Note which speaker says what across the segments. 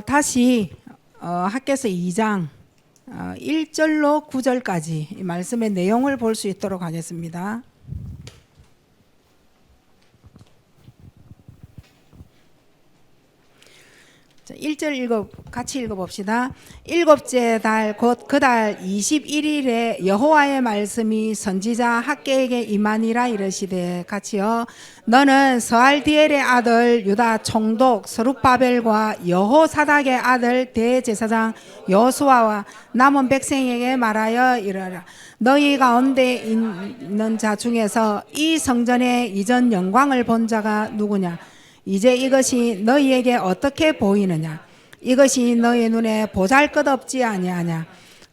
Speaker 1: 다시 학개서 2장 1절로 9절까지 이 말씀의 내용을 볼 수 있도록 하겠습니다. 자, 1절 같이 읽어봅시다. 일곱째 달 곧 그 달 21일에 여호와의 말씀이 선지자 학개에게 임하니라 이르시되 같이요. 너는 스알디엘의 아들 유다 총독 스룹바벨과 여호사닥의 아들 대제사장 여호수아와 남은 백성에게 말하여 이르라. 너희 가운데 있는 자 중에서 이 성전의 이전 영광을 본 자가 누구냐? 이제 이것이 너희에게 어떻게 보이느냐? 이것이 너희 눈에 보잘것없지 아니하냐?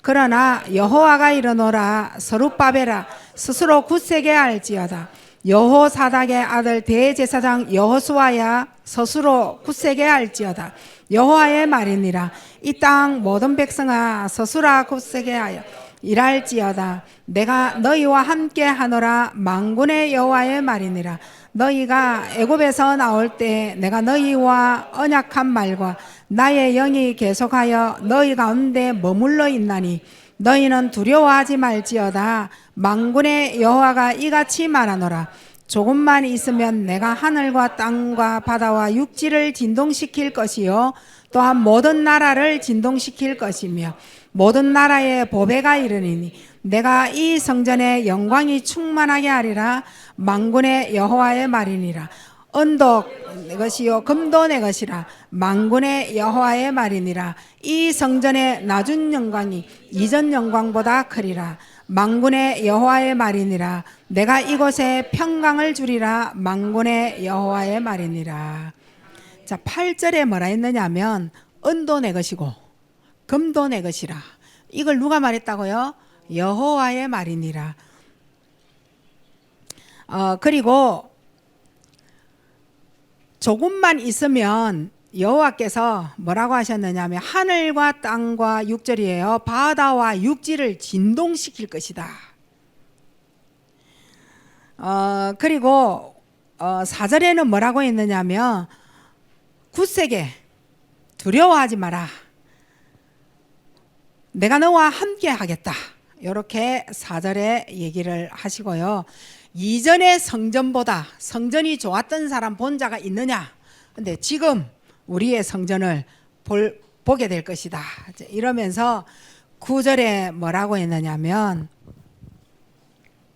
Speaker 1: 그러나 여호와가 이르노라. 스룹바벨아 스스로 굳세게 알지어다. 여호사닥의 아들 대제사장 여호수아야 스스로 굳세게 알지어다. 여호와의 말이니라. 이 땅 모든 백성아 스스로 굳세게 하여 일할지어다. 내가 너희와 함께 하노라. 만군의 여호와의 말이니라. 너희가 애굽에서 나올 때 내가 너희와 언약한 말과 나의 영이 계속하여 너희 가운데 머물러 있나니 너희는 두려워하지 말지어다. 만군의 여호와가 이같이 말하노라. 조금만 있으면 내가 하늘과 땅과 바다와 육지를 진동시킬 것이요 또한 모든 나라를 진동시킬 것이며 모든 나라의 보배가 이르니니 내가 이 성전의 영광이 충만하게 하리라. 만군의 여호와의 말이니라. 언덕 내 것이요 금도 내 것이라. 만군의 여호와의 말이니라. 이 성전의 낮은 영광이 이전 영광보다 크리라. 만군의 여호와의 말이니라. 내가 이곳에 평강을 주리라. 만군의 여호와의 말이니라. 자, 8절에 뭐라 했느냐면 은도 내 것이고 금도 내 것이라. 이걸 누가 말했다고요? 여호와의 말이니라. 그리고 조금만 있으면 여호와께서 뭐라고 하셨느냐면 하늘과 땅과 6절이에요. 바다와 육지를 진동시킬 것이다. 그리고 4절에는 뭐라고 했느냐면 굳세게 두려워하지 마라. 내가 너와 함께 하겠다. 이렇게 4절에 얘기를 하시고요. 이전의 성전보다 성전이 좋았던 사람 본 자가 있느냐? 근데 지금 우리의 성전을 보게 될 것이다. 이러면서 9절에 뭐라고 했느냐면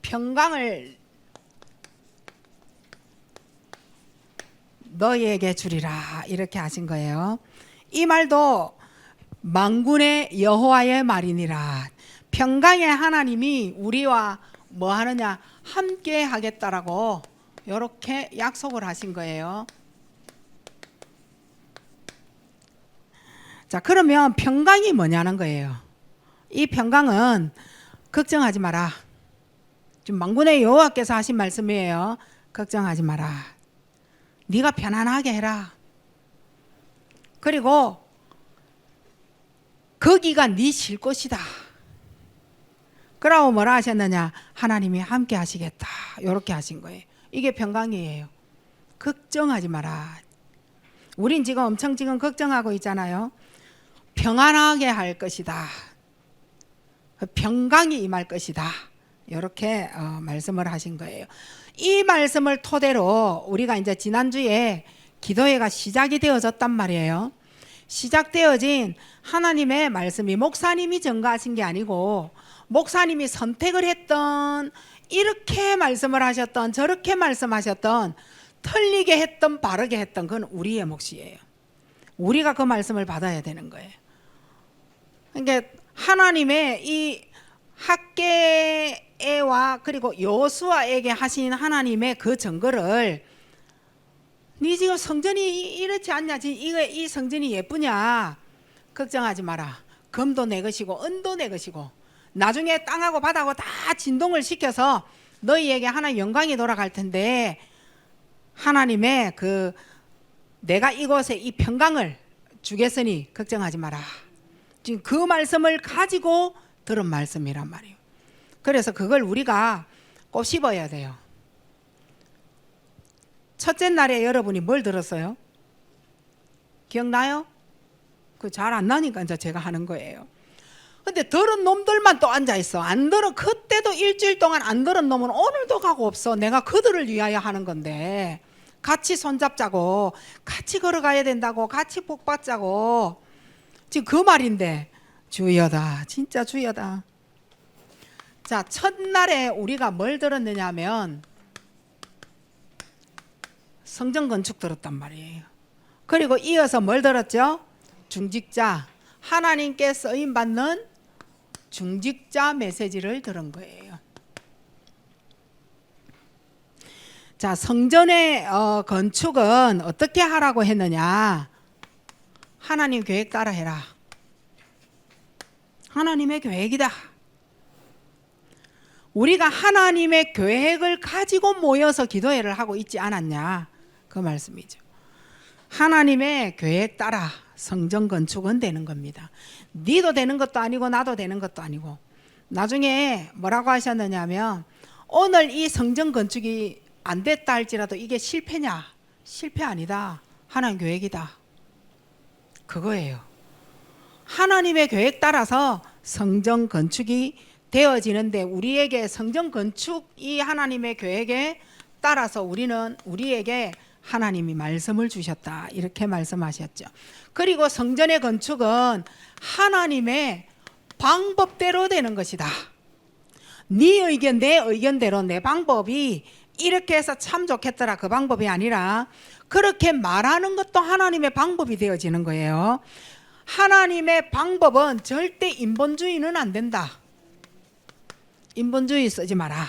Speaker 1: 평강을 너희에게 주리라. 이렇게 하신 거예요. 이 말도 만군의 여호와의 말이니라. 평강의 하나님이 우리와 뭐 하느냐? 함께 하겠다라고 이렇게 약속을 하신 거예요. 자, 그러면 평강이 뭐냐는 거예요. 이 평강은 걱정하지 마라. 지금 만군의 여호와께서 하신 말씀이에요. 걱정하지 마라. 네가 편안하게 해라. 그리고 거기가 네 쉴 곳이다. 그러고 뭐라 하셨느냐? 하나님이 함께 하시겠다. 이렇게 하신 거예요. 이게 평강이에요. 걱정하지 마라. 우린 지금 엄청 걱정하고 있잖아요. 평안하게 할 것이다. 평강이 임할 것이다. 이렇게 말씀을 하신 거예요. 이 말씀을 토대로 우리가 이제 지난주에 기도회가 시작이 되어졌단 말이에요. 시작되어진 하나님의 말씀이 목사님이 전가하신 게 아니고 목사님이 선택을 했던, 이렇게 말씀을 하셨던, 저렇게 말씀하셨던, 틀리게 했던, 바르게 했던, 그건 우리의 몫이에요. 우리가 그 말씀을 받아야 되는 거예요. 그러니까 하나님의 이 학개와 그리고 여호수아에게 하신 하나님의 그 증거를 네 지금 성전이 이렇지 않냐? 이 성전이 예쁘냐? 걱정하지 마라. 금도 내 것이고 은도 내 것이고 나중에 땅하고 바다하고 다 진동을 시켜서 너희에게 하나님 영광이 돌아갈 텐데 하나님의 내가 이곳에 이 평강을 주겠으니 걱정하지 마라. 지금 그 말씀을 가지고 들은 말씀이란 말이에요. 그래서 그걸 우리가 꼭 씹어야 돼요. 첫째 날에 여러분이 뭘 들었어요? 기억나요? 그 잘 안 나니까 이제 제가 하는 거예요. 근데 들은 놈들만 또 앉아있어. 안 들은, 그때도 일주일 동안 안 들은 놈은 오늘도 가고 없어. 내가 그들을 위하여 하는 건데 같이 손잡자고, 같이 걸어가야 된다고, 같이 복 받자고. 지금 그 말인데 주여다, 진짜 주여다. 자, 첫날에 우리가 뭘 들었느냐 하면 성전 건축 들었단 말이에요. 그리고 이어서 뭘 들었죠? 중직자, 하나님께 쓰임받는 중직자 메시지를 들은 거예요. 자, 성전의 건축은 어떻게 하라고 했느냐? 하나님 계획 따라 해라. 하나님의 계획이다. 우리가 하나님의 계획을 가지고 모여서 기도회를 하고 있지 않았냐, 그 말씀이죠. 하나님의 계획 따라 성전 건축은 되는 겁니다. 니도 되는 것도 아니고 나도 되는 것도 아니고. 나중에 뭐라고 하셨느냐 하면, 오늘 이 성전 건축이 안 됐다 할지라도 이게 실패냐? 실패 아니다. 하나님 계획이다. 그거예요. 하나님의 계획 따라서 성전 건축이 되어지는데, 우리에게 성전 건축이 하나님의 계획에 따라서 우리에게 하나님이 말씀을 주셨다, 이렇게 말씀하셨죠. 그리고 성전의 건축은 하나님의 방법대로 되는 것이다. 네 의견, 내 의견대로 내 방법이 이렇게 해서 참 좋겠더라, 그 방법이 아니라 그렇게 말하는 것도 하나님의 방법이 되어지는 거예요. 하나님의 방법은 절대 인본주의는 안 된다. 인본주의 쓰지 마라.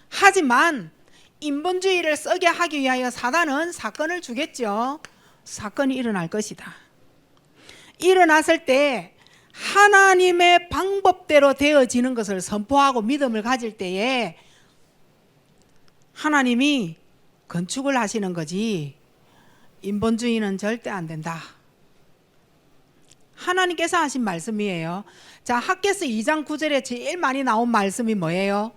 Speaker 1: 하지만 인본주의를 쓰게 하기 위하여 사단은 사건을 주겠죠. 사건이 일어날 것이다. 일어났을 때 하나님의 방법대로 되어지는 것을 선포하고 믿음을 가질 때에 하나님이 건축을 하시는 거지, 인본주의는 절대 안 된다. 하나님께서 하신 말씀이에요. 자, 학개서 2장 9절에 제일 많이 나온 말씀이 뭐예요?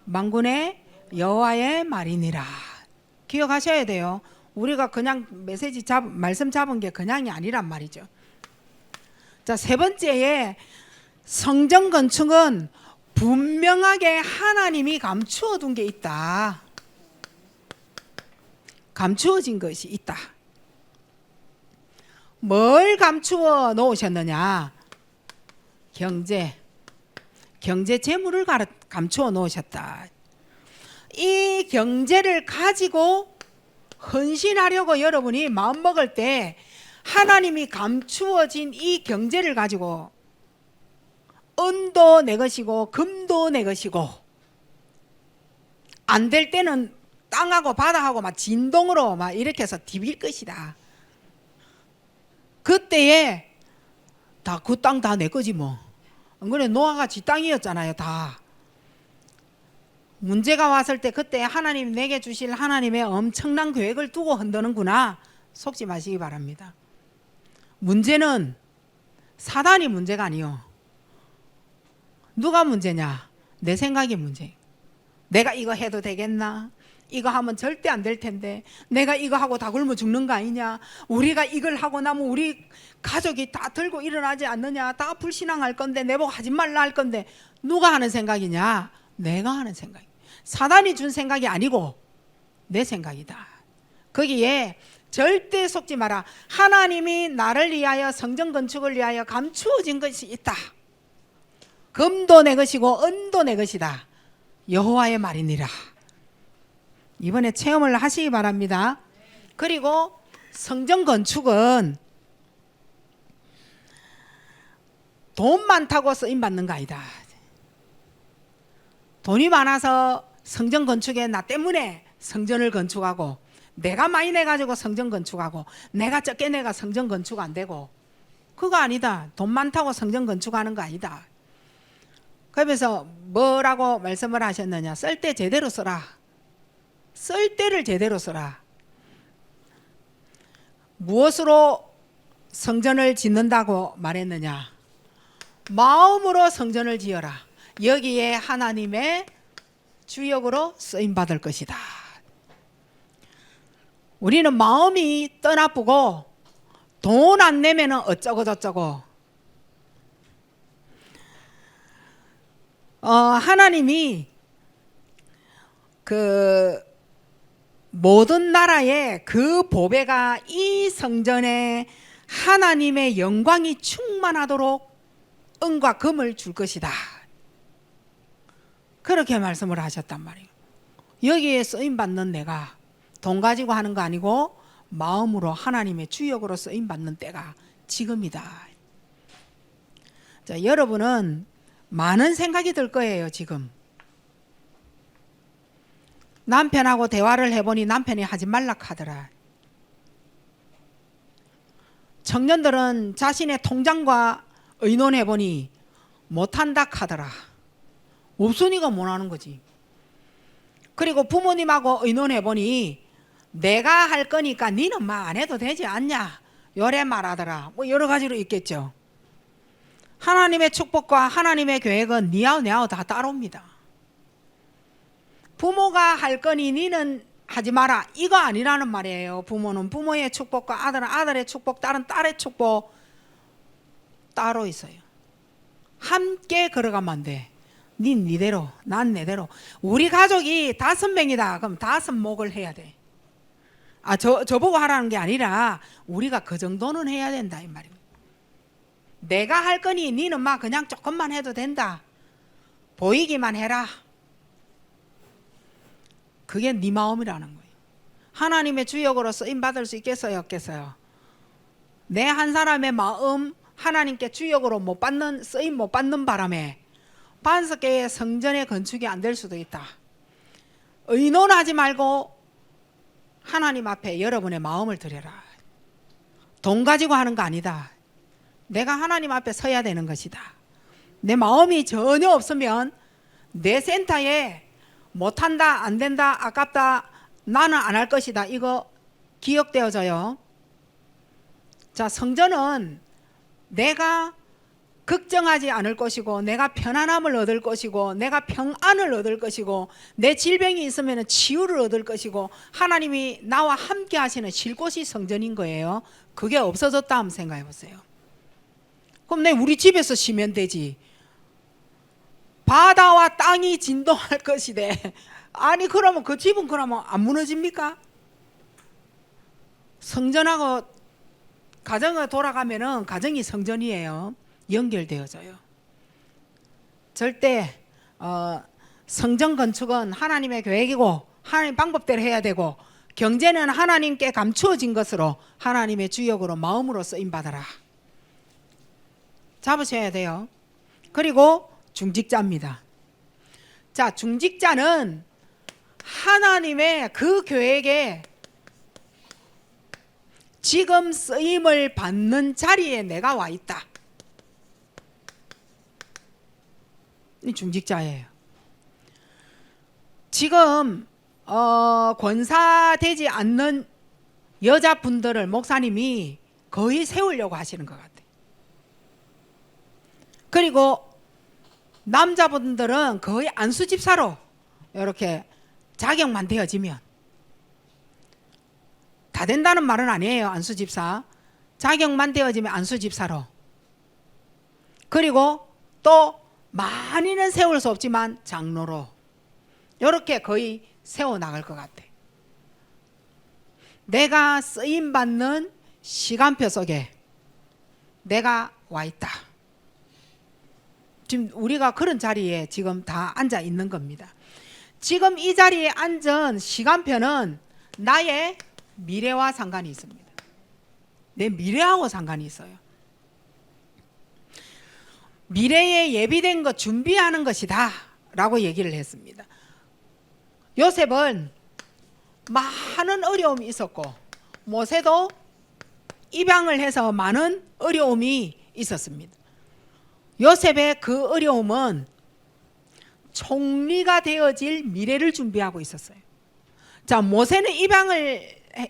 Speaker 1: 만군의 여호와의 말이니라. 기억하셔야 돼요. 우리가 그냥 말씀 잡은 게 그냥이 아니란 말이죠. 자, 세 번째에 성전 건축은 분명하게 하나님이 감추어 둔 게 있다. 감추어진 것이 있다. 뭘 감추어 놓으셨느냐? 경제 재물을 감추어 놓으셨다. 이 경제를 가지고 헌신하려고 여러분이 마음먹을 때 하나님이 감추어진 이 경제를 가지고 은도 내 것이고 금도 내 것이고, 안 될 때는 땅하고 바다하고 막 진동으로 막 이렇게 해서 디빌 것이다. 그때에 다 그 땅 다 내 거지 뭐. 안 그래? 노아가 지 땅이었잖아요, 다. 문제가 왔을 때 그때 하나님 내게 주실 하나님의 엄청난 계획을 두고 흔드는구나, 속지 마시기 바랍니다. 문제는 사단이 문제가 아니요. 누가 문제냐? 내 생각이 문제. 내가 이거 해도 되겠나? 이거 하면 절대 안 될 텐데, 내가 이거 하고 다 굶어 죽는 거 아니냐? 우리가 이걸 하고 나면 우리 가족이 다 들고 일어나지 않느냐? 다 불신앙할 건데, 내보고 하지 말라 할 건데. 누가 하는 생각이냐? 내가 하는 생각. 사단이 준 생각이 아니고 내 생각이다. 거기에 절대 속지 마라. 하나님이 나를 위하여, 성전 건축을 위하여 감추어진 것이 있다. 금도 내 것이고 은도 내 것이다. 여호와의 말이니라. 이번에 체험을 하시기 바랍니다. 그리고 성전 건축은 돈 많다고 쓰임받는 거 아니다. 돈이 많아서 성전 건축에 나 때문에 성전을 건축하고, 내가 많이 내가지고 성전 건축하고, 내가 적게 내가 성전 건축 안 되고, 그거 아니다. 돈 많다고 성전 건축하는 거 아니다. 그러면서 뭐라고 말씀을 하셨느냐? 쓸 때 제대로 써라. 쓸 때를 제대로 써라. 무엇으로 성전을 짓는다고 말했느냐? 마음으로 성전을 지어라. 여기에 하나님의 주역으로 쓰임받을 것이다. 우리는 마음이 떠나쁘고 돈 안 내면은 어쩌고 저쩌고. 하나님이 그 모든 나라의 그 보배가 이 성전에 하나님의 영광이 충만하도록 은과 금을 줄 것이다. 그렇게 말씀을 하셨단 말이에요. 여기에 쓰임받는 내가 돈 가지고 하는 거 아니고 마음으로 하나님의 주역으로 쓰임받는 때가 지금이다. 자, 여러분은 많은 생각이 들 거예요. 지금 남편하고 대화를 해보니 남편이 하지 말라 하더라. 청년들은 자신의 통장과 의논해보니 못한다 하더라. 없으니까 못하는 거지. 그리고 부모님하고 의논해보니 내가 할 거니까 니는 막 안 해도 되지 않냐 요래 말하더라. 뭐 여러 가지로 있겠죠. 하나님의 축복과 하나님의 계획은 니하고 내하고 다 따로입니다. 부모가 할 거니 니는 하지 마라 이거 아니라는 말이에요. 부모는 부모의 축복과 아들은 아들의 축복, 딸은 딸의 축복 따로 있어요. 함께 걸어가면 안 돼. 니대로 난 내대로. 우리 가족이 5명이다 그럼 5목을 해야 돼. 저보고 하라는 게 아니라 우리가 그 정도는 해야 된다 이 말이에요. 내가 할 거니 니는 막 그냥 조금만 해도 된다. 보이기만 해라. 그게 네 마음이라는 거예요. 하나님의 주역으로 쓰임받을 수 있겠어요 없겠어요? 내 한 사람의 마음 하나님께 주역으로 못 받는, 쓰임 못 받는 바람에 반석계의 성전의 건축이 안 될 수도 있다. 의논하지 말고 하나님 앞에 여러분의 마음을 드려라. 돈 가지고 하는 거 아니다. 내가 하나님 앞에 서야 되는 것이다. 내 마음이 전혀 없으면 내 센터에 못한다, 안 된다, 아깝다, 나는 안 할 것이다. 이거 기억되어져요. 자, 성전은 내가 걱정하지 않을 것이고 내가 편안함을 얻을 것이고 내가 평안을 얻을 것이고 내 질병이 있으면 치유를 얻을 것이고 하나님이 나와 함께 하시는 쉴 곳이 성전인 거예요. 그게 없어졌다 하면 생각해 보세요. 그럼 내 우리 집에서 쉬면 되지. 바다와 땅이 진동할 것이대. 아니 그러면 그 집은 그러면 안 무너집니까? 성전하고 가정을 돌아가면은 가정이 성전이에요. 연결되어져요. 절대 성전 건축은 하나님의 계획이고 하나님 방법대로 해야 되고 경제는 하나님께 감추어진 것으로 하나님의 주역으로 마음으로 쓰임받아라. 잡으셔야 돼요. 그리고 중직자입니다. 자, 중직자는 하나님의 그 계획에 지금 쓰임을 받는 자리에 내가 와 있다. 이 중직자예요. 지금 권사되지 않는 여자분들을 목사님이 거의 세우려고 하시는 것 같아요. 그리고 남자분들은 거의 안수집사로 이렇게 자격만 되어지면 다 된다는 말은 아니에요. 안수집사 자격만 되어지면 안수집사로, 그리고 또 많이는 세울 수 없지만 장로로 이렇게 거의 세워나갈 것 같아. 내가 쓰임받는 시간표 속에 내가 와 있다. 지금 우리가 그런 자리에 지금 다 앉아 있는 겁니다. 지금 이 자리에 앉은 시간표는 나의 미래와 상관이 있습니다. 내 미래하고 상관이 있어요. 미래에 예비된 것 준비하는 것이다 라고 얘기를 했습니다. 요셉은 많은 어려움이 있었고 모세도 입양을 해서 많은 어려움이 있었습니다. 요셉의 그 어려움은 총리가 되어질 미래를 준비하고 있었어요. 자, 모세는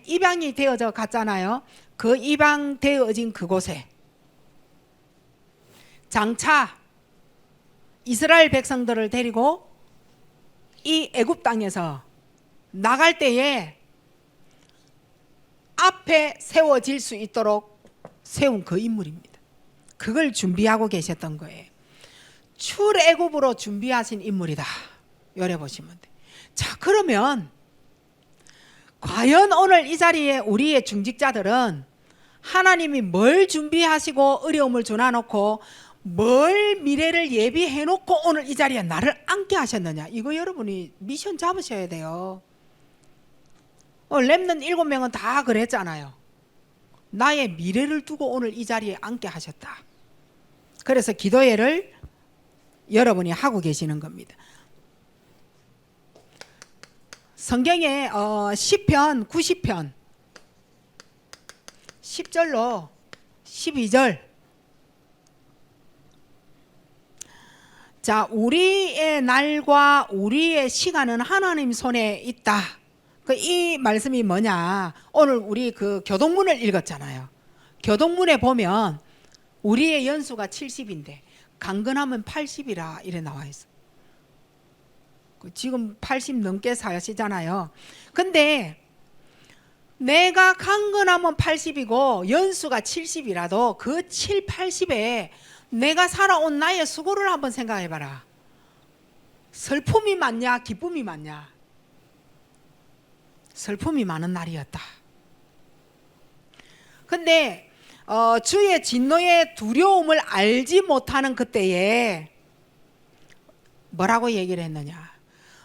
Speaker 1: 입양이 되어져 갔잖아요. 그 입양되어진 그곳에 장차 이스라엘 백성들을 데리고 이 애굽 땅에서 나갈 때에 앞에 세워질 수 있도록 세운 그 인물입니다. 그걸 준비하고 계셨던 거예요. 출애굽으로 준비하신 인물이다. 요래 보시면 돼. 자, 그러면 과연 오늘 이 자리에 우리의 중직자들은 하나님이 뭘 준비하시고 어려움을 주나놓고 뭘 미래를 예비해 놓고 오늘 이 자리에 나를 앉게 하셨느냐, 이거 여러분이 미션 잡으셔야 돼요. 렘넌트 7명은 다 그랬잖아요. 나의 미래를 두고 오늘 이 자리에 앉게 하셨다. 그래서 기도회를 여러분이 하고 계시는 겁니다. 성경에 시편 90편 10절로 12절. 자, 우리의 날과 우리의 시간은 하나님 손에 있다. 이 말씀이 뭐냐? 오늘 우리 그 교동문을 읽었잖아요. 교동문에 보면 우리의 연수가 70인데 강건하면 80이라 이래 나와 있어. 지금 80 넘게 사시잖아요. 근데 내가 강건하면 80이고 연수가 70이라도 그 7, 80에 내가 살아온 나의 수고를 한번 생각해봐라. 슬픔이 많냐 기쁨이 많냐? 슬픔이 많은 날이었다. 근데 주의 진노의 두려움을 알지 못하는 그때에 뭐라고 얘기를 했느냐?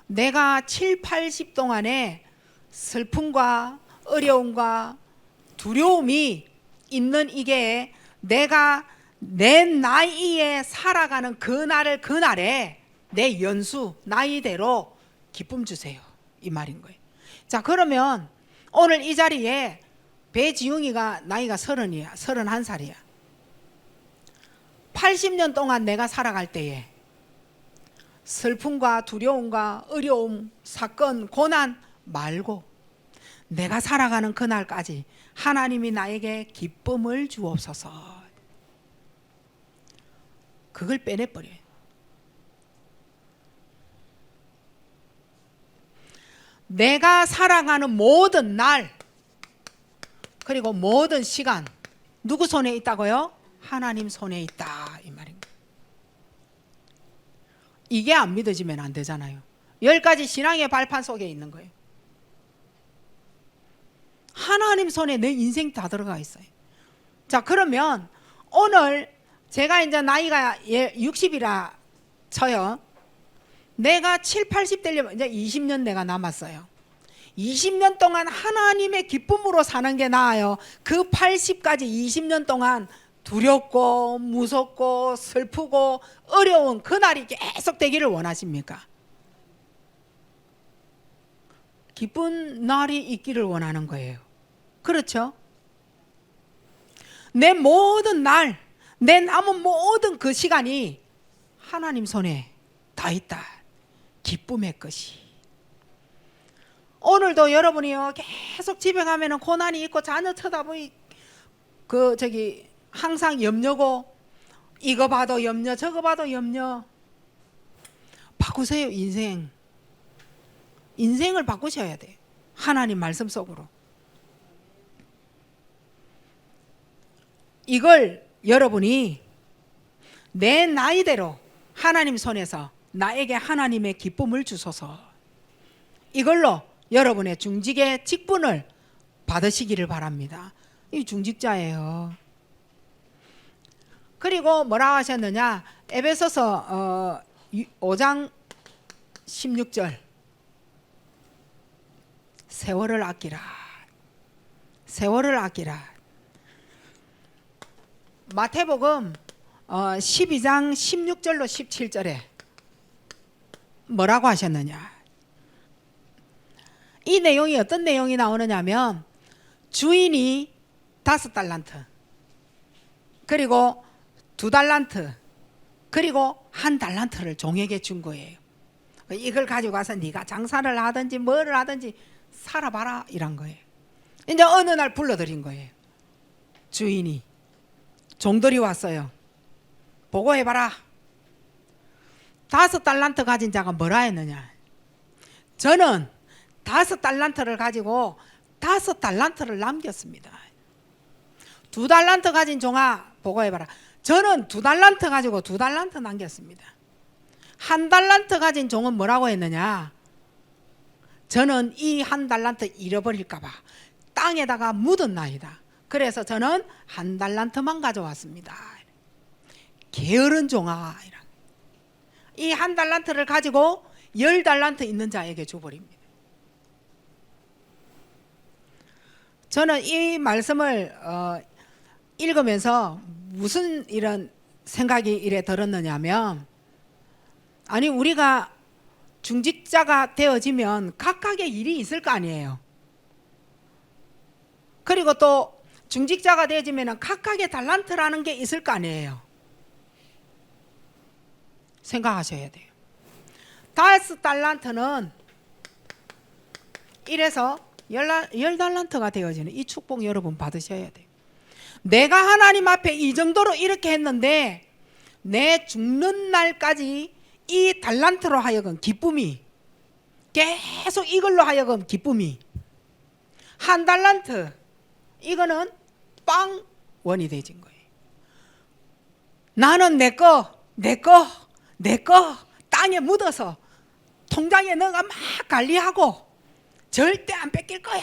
Speaker 1: 내가 7, 80 동안에 슬픔과 어려움과 두려움이 있는 이게 내가 내 나이에 살아가는 그날에 내 연수 나이대로 기쁨 주세요, 이 말인 거예요. 자, 그러면 오늘 이 자리에 배지웅이가 나이가 31살이야. 80년 동안 내가 살아갈 때에 슬픔과 두려움과 어려움, 사건, 고난 말고 내가 살아가는 그날까지 하나님이 나에게 기쁨을 주옵소서. 그걸 빼내버려요. 내가 살아가는 모든 날 그리고 모든 시간 누구 손에 있다고요? 하나님 손에 있다, 이 말입니다. 이게 안 믿어지면 안 되잖아요. 10가지 신앙의 발판 속에 있는 거예요. 하나님 손에 내 인생 다 들어가 있어요. 자, 그러면 오늘 제가 이제 나이가 60이라 쳐요. 내가 7, 80 되려면 이제 20년 내가 남았어요. 20년 동안 하나님의 기쁨으로 사는 게 나아요. 그 80까지 20년 동안 두렵고 무섭고 슬프고 어려운 그날이 계속 되기를 원하십니까? 기쁜 날이 있기를 원하는 거예요. 그렇죠? 내 모든 날, 내 남은 모든 그 시간이 하나님 손에 다 있다. 기쁨의 것이. 오늘도 여러분이요, 계속 집에 가면은 고난이 있고 자녀 쳐다보이 항상 염려고, 이거 봐도 염려, 저거 봐도 염려. 바꾸세요, 인생. 인생을 바꾸셔야 돼. 하나님 말씀 속으로. 이걸 여러분이 내 나이대로 하나님 손에서 나에게 하나님의 기쁨을 주소서. 이걸로 여러분의 중직의 직분을 받으시기를 바랍니다. 이 중직자예요. 그리고 뭐라고 하셨느냐? 에베소서 5장 16절. 세월을 아끼라. 세월을 아끼라. 마태복음 12장 16절로 17절에 뭐라고 하셨느냐? 이 내용이 어떤 내용이 나오느냐면 주인이 5달란트 그리고 2달란트 그리고 1달란트를 종에게 준 거예요. 이걸 가지고 가서 네가 장사를 하든지 뭐를 하든지 살아봐라, 이란 거예요. 이제 어느 날 불러들인 거예요. 주인이 종들이 왔어요. 보고해봐라. 5달란트 가진 자가 뭐라 했느냐? 저는 5달란트를 가지고 5달란트를 남겼습니다. 2달란트 가진 종아 보고해봐라. 저는 2달란트 가지고 2달란트 남겼습니다. 1달란트 가진 종은 뭐라고 했느냐? 저는 이 1달란트 잃어버릴까봐 땅에다가 묻었나이다. 그래서 저는 1달란트만 가져왔습니다. 게으른 종아. 이 1달란트를 가지고 10달란트 있는 자에게 줘버립니다. 저는 이 말씀을 읽으면서 무슨 이런 생각이 이래 들었느냐면, 아니 우리가 중직자가 되어지면 각각의 일이 있을 거 아니에요. 그리고 또 중직자가 되어지면 각각의 달란트라는 게 있을 거 아니에요. 생각하셔야 돼요. 5달란트는 1에서 10달란트가 되어지는 이 축복 여러분 받으셔야 돼요. 내가 하나님 앞에 이 정도로 이렇게 했는데 내 죽는 날까지 이 달란트로 하여금 기쁨이, 계속 이걸로 하여금 기쁨이, 1달란트 이거는 빵원이 되진 거예요. 나는 내 거 땅에 묻어서 통장에 넣어가 막 관리하고 절대 안 뺏길 거야.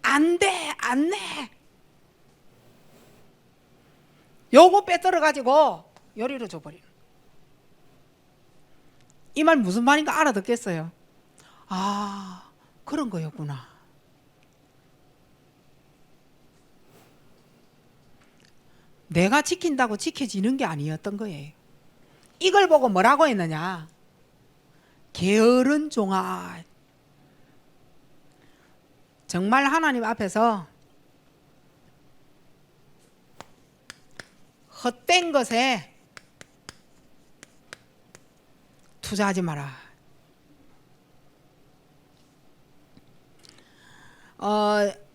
Speaker 1: 안 돼, 안 내. 요거 빼들어 가지고 요리로 줘버리는. 이 말 무슨 말인가 알아듣겠어요? 아, 그런 거였구나. 내가 지킨다고 지켜지는 게 아니었던 거예요. 이걸 보고 뭐라고 했느냐? 게으른 종아. 정말 하나님 앞에서 헛된 것에 투자하지 마라.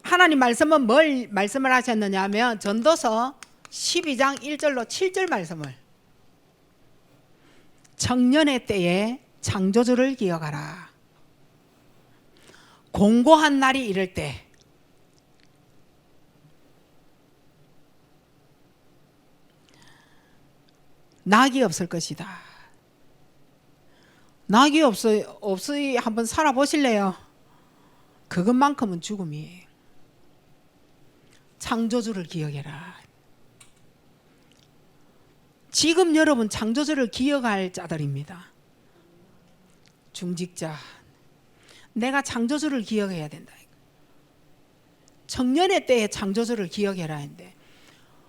Speaker 1: 하나님 말씀은 뭘 말씀을 하셨느냐 하면 전도서 12장 1절로 7절 말씀을, 청년의 때에 창조주를 기억하라. 공고한 날이 이를 때 낙이 없을 것이다. 낙이 없이 한번 살아보실래요? 그것만큼은 죽음이에요. 창조주를 기억해라. 지금 여러분 창조주를 기억할 자들입니다. 중직자, 내가 창조주를 기억해야 된다. 청년의 때에 창조주를 기억해라 했는데,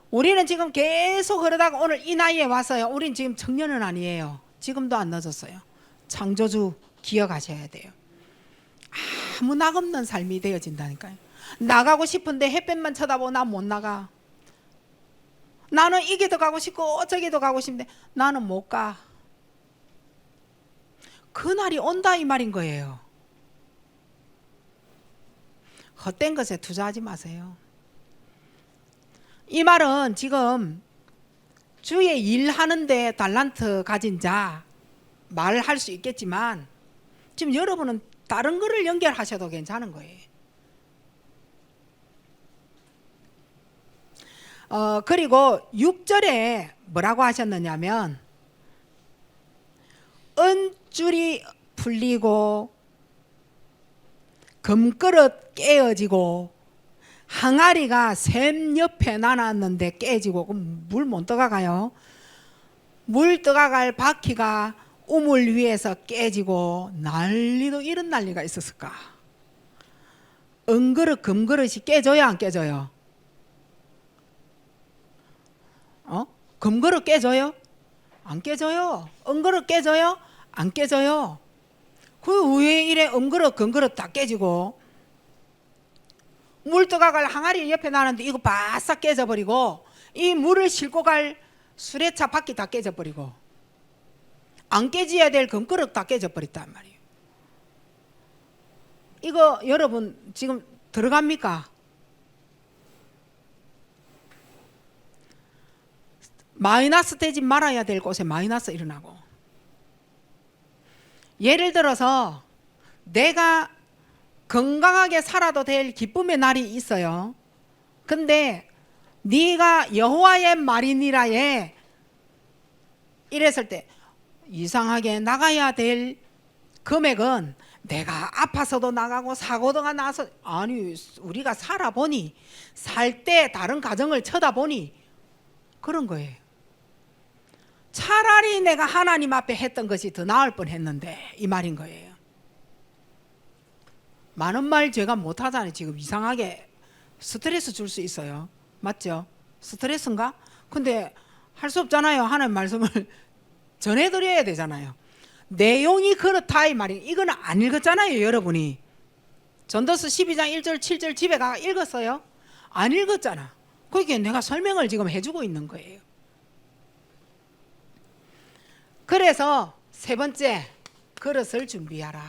Speaker 1: 우리는 지금 계속 그러다가 오늘 이 나이에 와서요, 우린 지금 청년은 아니에요. 지금도 안 늦었어요. 창조주 기억하셔야 돼요. 아무 낙 없는 삶이 되어진다니까요. 나가고 싶은데 햇볕만 쳐다보고 나 못 나가. 나는 이게도 가고 싶고 저기도 가고 싶은데 나는 못 가. 그날이 온다 이 말인 거예요. 헛된 것에 투자하지 마세요. 이 말은 지금 주의 일하는데 달란트 가진 자 말할 수 있겠지만, 지금 여러분은 다른 거를 연결하셔도 괜찮은 거예요. 그리고 6절에 뭐라고 하셨느냐면, 은줄이 풀리고 금그릇 깨어지고 항아리가 샘 옆에 놔놨는데 깨지고, 그럼 물 못 떠가가요? 물 떠가갈 바퀴가 우물 위에서 깨지고 난리도 이런 난리가 있었을까? 은그릇 금그릇이 깨져요 안 깨져요? 금그릇 깨져요? 안 깨져요. 은그릇 깨져요? 안 깨져요. 그 왜 이래 은그릇 금그릇 다 깨지고, 물 떠가갈 항아리 옆에 나는데 이거 바싹 깨져버리고, 이 물을 싣고 갈 수레차 바퀴 다 깨져버리고, 안 깨져야 될 금그릇 다 깨져버렸단 말이에요. 이거 여러분 지금 들어갑니까? 마이너스 되지 말아야 될 곳에 마이너스 일어나고, 예를 들어서 내가 건강하게 살아도 될 기쁨의 날이 있어요. 근데 네가 여호와의 말이니라에 이랬을 때 이상하게 나가야 될 금액은 내가 아파서도 나가고 사고가 나서 아니 우리가 살아보니 살 때 다른 가정을 쳐다보니 그런 거예요. 차라리 내가 하나님 앞에 했던 것이 더 나을 뻔했는데 이 말인 거예요. 많은 말 제가 못하잖아요. 지금 이상하게 스트레스 줄 수 있어요. 맞죠? 스트레스인가? 근데 할 수 없잖아요. 하나님 말씀을 전해드려야 되잖아요. 내용이 그렇다 이 말이. 이거는 안 읽었잖아요. 여러분이 전도서 12장 1절 7절 집에 가 읽었어요? 안 읽었잖아. 그게 내가 설명을 지금 해주고 있는 거예요. 그래서 세 번째, 그릇을 준비하라.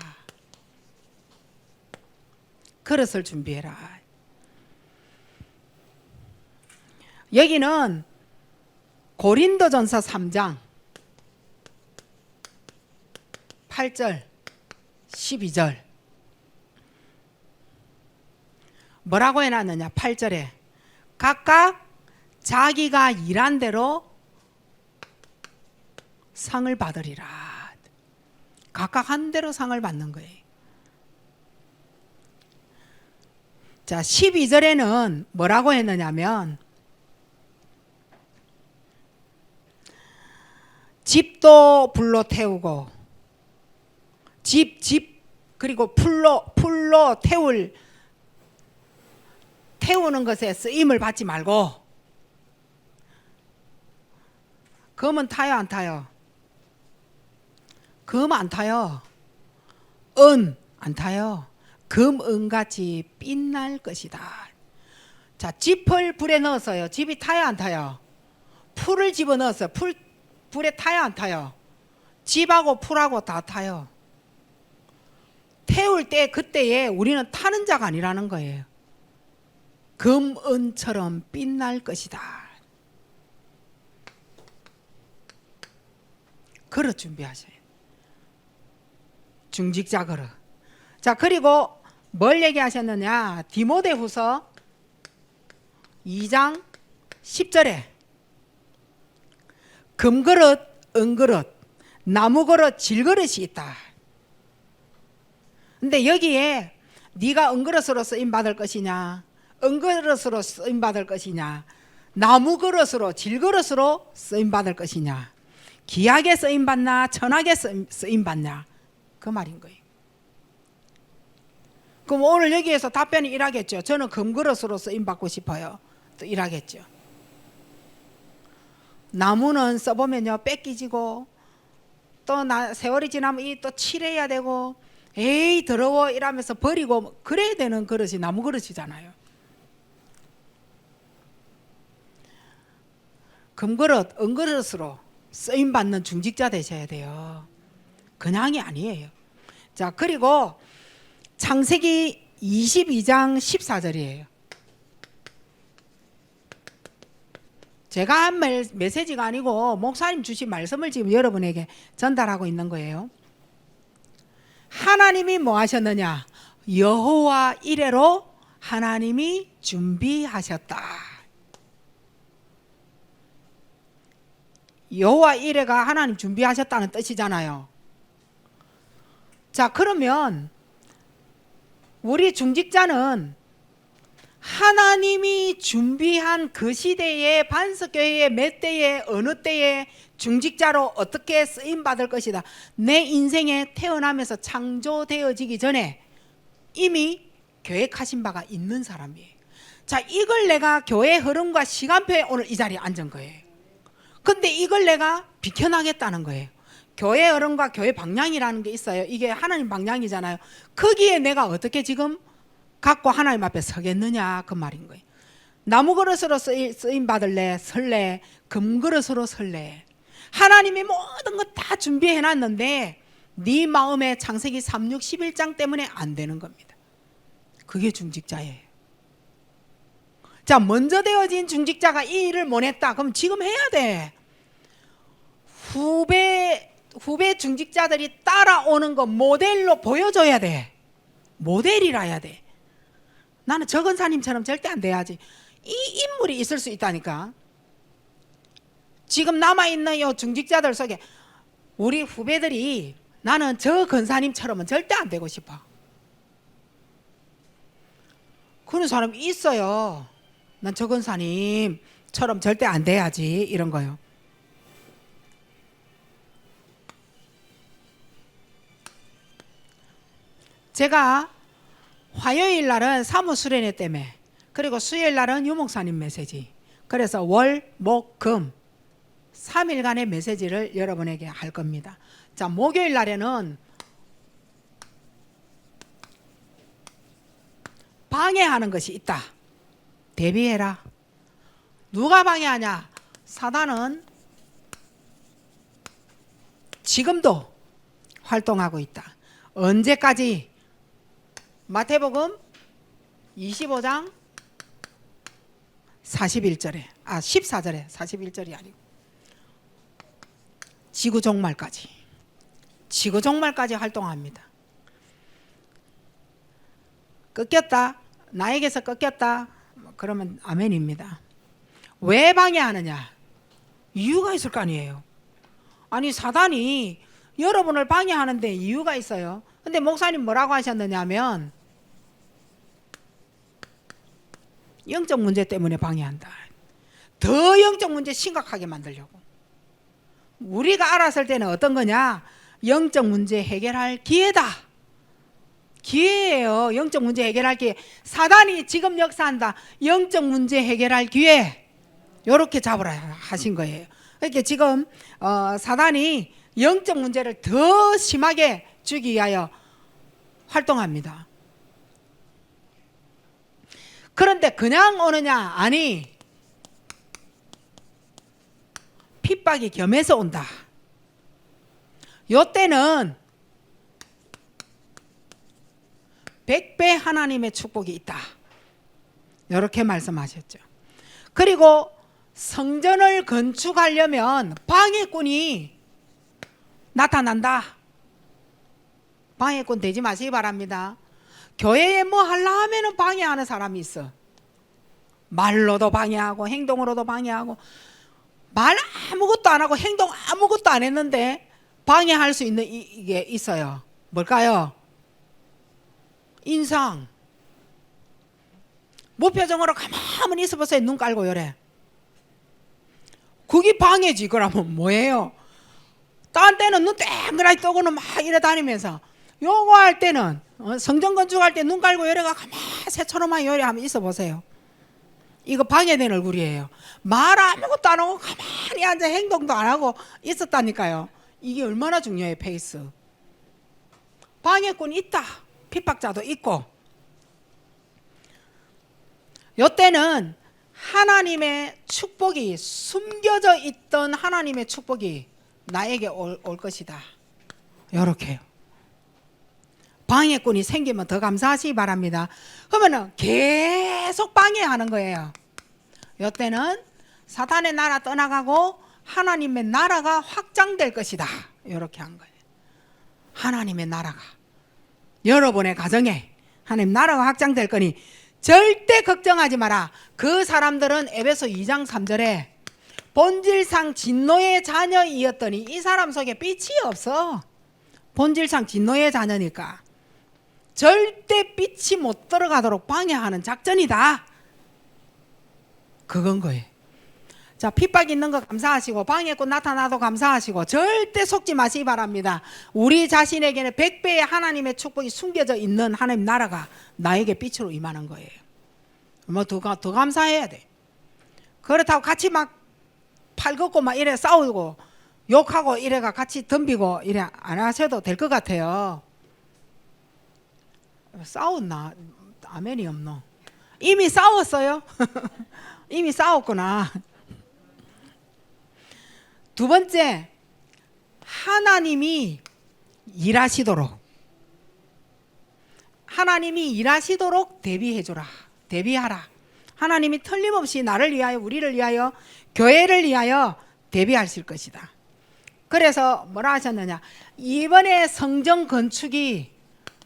Speaker 1: 그릇을 준비해라. 여기는 고린도전서 3장 8절 12절 뭐라고 해놨느냐. 8절에 각각 자기가 일한 대로 상을 받으리라. 각각 한 대로 상을 받는 거예요. 자, 12절에는 뭐라고 했느냐면 집도 불로 태우고 집 그리고 풀로 태우는 것에 쓰임을 받지 말고. 금은 타요 안 타요? 금 안 타요. 은 안 타요. 금, 은같이 빛날 것이다. 자, 짚을 불에 넣었어요. 집이 타요 안 타요? 풀을 집어넣었어요. 불에 타요 안 타요? 집하고 풀하고 다 타요. 태울 때 그때에 우리는 타는 자가 아니라는 거예요. 금, 은처럼 빛날 것이다. 그릇 준비하셔요. 중직자 그릇. 자, 그리고 뭘 얘기하셨느냐. 디모데후서 2장 10절에 금그릇, 은그릇, 나무그릇, 질그릇이 있다. 근데 여기에 네가 은그릇으로 쓰임받을 것이냐, 은그릇으로 쓰임받을 것이냐, 나무그릇으로 질그릇으로 쓰임받을 것이냐, 귀하게 쓰임받나 천하게 쓰임받냐, 그 말인 거예요. 그럼 오늘 여기에서 답변이 이라겠죠. 저는 금그릇으로 쓰임받고 싶어요. 또 이라겠죠. 나무는 써보면요 뺏기지고 또 세월이 지나면 이 또 칠해야 되고 에이 더러워 이러면서 버리고 그래야 되는 그릇이 나무 그릇이잖아요. 금그릇, 은그릇으로 쓰임받는 중직자 되셔야 돼요. 그냥이 아니에요. 자, 그리고 창세기 22장 14절이에요. 제가 한 메시지가 아니고 목사님 주신 말씀을 지금 여러분에게 전달하고 있는 거예요. 하나님이 뭐 하셨느냐? 여호와 이레로 하나님이 준비하셨다. 여호와 이레가 하나님 준비하셨다는 뜻이잖아요. 자, 그러면 우리 중직자는 하나님이 준비한 그 시대의 반석교회의 몇 때에 어느 때에 중직자로 어떻게 쓰임받을 것이다. 내 인생에 태어나면서 창조되어지기 전에 이미 계획하신 바가 있는 사람이에요. 자, 이걸 내가 교회 흐름과 시간표에 오늘 이 자리에 앉은 거예요. 근데 이걸 내가 비켜나겠다는 거예요. 교회 흐름과 교회 방향이라는 게 있어요. 이게 하나님 방향이잖아요. 거기에 내가 어떻게 지금 갖고 하나님 앞에 서겠느냐 그 말인 거예요. 나무 그릇으로 쓰임 받을래 설래, 금그릇으로 설래. 하나님이 모든 것 다 준비해 놨는데 네 마음에 창세기 3, 6, 11장 때문에 안 되는 겁니다. 그게 중직자예요. 자, 먼저 되어진 중직자가 이 일을 못 했다. 그럼 지금 해야 돼. 후배 중직자들이 따라오는 거 모델로 보여줘야 돼. 모델이라 해야 돼. 나는 저 권사님처럼 절대 안 돼야지. 이 인물이 있을 수 있다니까. 지금 남아있는 요 중직자들 속에 우리 후배들이 나는 저 근사님처럼은 절대 안 되고 싶어. 그런 사람이 있어요. 난 저 근사님처럼 절대 안 돼야지, 이런 거요. 제가 화요일 날은 사무 수련회 때문에, 그리고 수요일 날은 유목사님 메시지, 그래서 월, 목, 금 3일간의 메시지를 여러분에게 할 겁니다. 자, 목요일 날에는 방해하는 것이 있다. 대비해라. 누가 방해하냐? 사단은 지금도 활동하고 있다. 언제까지? 마태복음 25장 41절에 14절에 41절이 아니고 지구 종말까지 활동합니다. 꺾였다, 나에게서 꺾였다, 그러면 아멘입니다. 왜 방해하느냐? 이유가 있을 거 아니에요. 아니, 사단이 여러분을 방해하는데 이유가 있어요. 근데 목사님 뭐라고 하셨느냐면 영적 문제 때문에 방해한다. 더 영적 문제 심각하게 만들려고. 우리가 알았을 때는 어떤 거냐? 영적 문제 해결할 기회다. 기회예요. 영적 문제 해결할 기회. 사단이 지금 역사한다. 영적 문제 해결할 기회. 이렇게 잡으라 하신 거예요. 그러니까 지금 사단이 영적 문제를 더 심하게 주기 위하여 활동합니다. 그런데 그냥 오느냐? 아니, 핍박이 겸해서 온다. 요때는 100배 하나님의 축복이 있다. 이렇게 말씀하셨죠. 그리고 성전을 건축하려면 방해꾼이 나타난다. 방해꾼 되지 마시기 바랍니다. 교회에 뭐 하려 하면은 방해하는 사람이 있어. 말로도 방해하고 행동으로도 방해하고, 말 아무것도 안 하고 행동 아무것도 안 했는데 방해할 수 있는 이게 있어요. 뭘까요? 인상. 무표정으로 가만히 있어 보세요. 눈 깔고 요래. 그게 방해지. 그러면 뭐예요? 딴 때는 눈 땡그랗게 뜨고는 막 이래 다니면서, 요거 할 때는 성전 건축할 때 눈 깔고 요래가 가만히 새처럼만 요래 하면 있어 보세요. 이거 방해된 얼굴이에요. 말 아무것도 안 하고 가만히 앉아 행동도 안 하고 있었다니까요. 이게 얼마나 중요해요. 페이스. 방해꾼이 있다. 핍박자도 있고. 요때는 하나님의 축복이, 숨겨져 있던 하나님의 축복이 나에게 올 것이다. 요렇게요. 방해꾼이 생기면 더 감사하시기 바랍니다. 그러면은 계속 방해하는 거예요. 요때는 사탄의 나라 떠나가고 하나님의 나라가 확장될 것이다. 이렇게 한 거예요. 하나님의 나라가 여러분의 가정에 하나님 나라가 확장될 거니 절대 걱정하지 마라. 그 사람들은 에베소 2장 3절에 본질상 진노의 자녀이었더니 이 사람 속에 빛이 없어. 본질상 진노의 자녀니까 절대 빛이 못 들어가도록 방해하는 작전이다. 그건 거예요. 자, 핍박 있는 거 감사하시고 방해꾼 나타나도 감사하시고 절대 속지 마시기 바랍니다. 우리 자신에게는 100배의 하나님의 축복이 숨겨져 있는 하나님 나라가 나에게 빛으로 임하는 거예요. 뭐 더 감사해야 돼. 그렇다고 같이 막 팔 걷고 막 이래 싸우고 욕하고 이래가 같이 덤비고 이래 안 하셔도 될 것 같아요. 싸웠나? 아멘이 없노? 이미 싸웠어요? 이미 싸웠구나. 두 번째, 하나님이 일하시도록 대비해주라. 대비하라. 하나님이 틀림없이 나를 위하여, 우리를 위하여, 교회를 위하여 대비하실 것이다. 그래서 뭐라 하셨느냐? 이번에 성전 건축이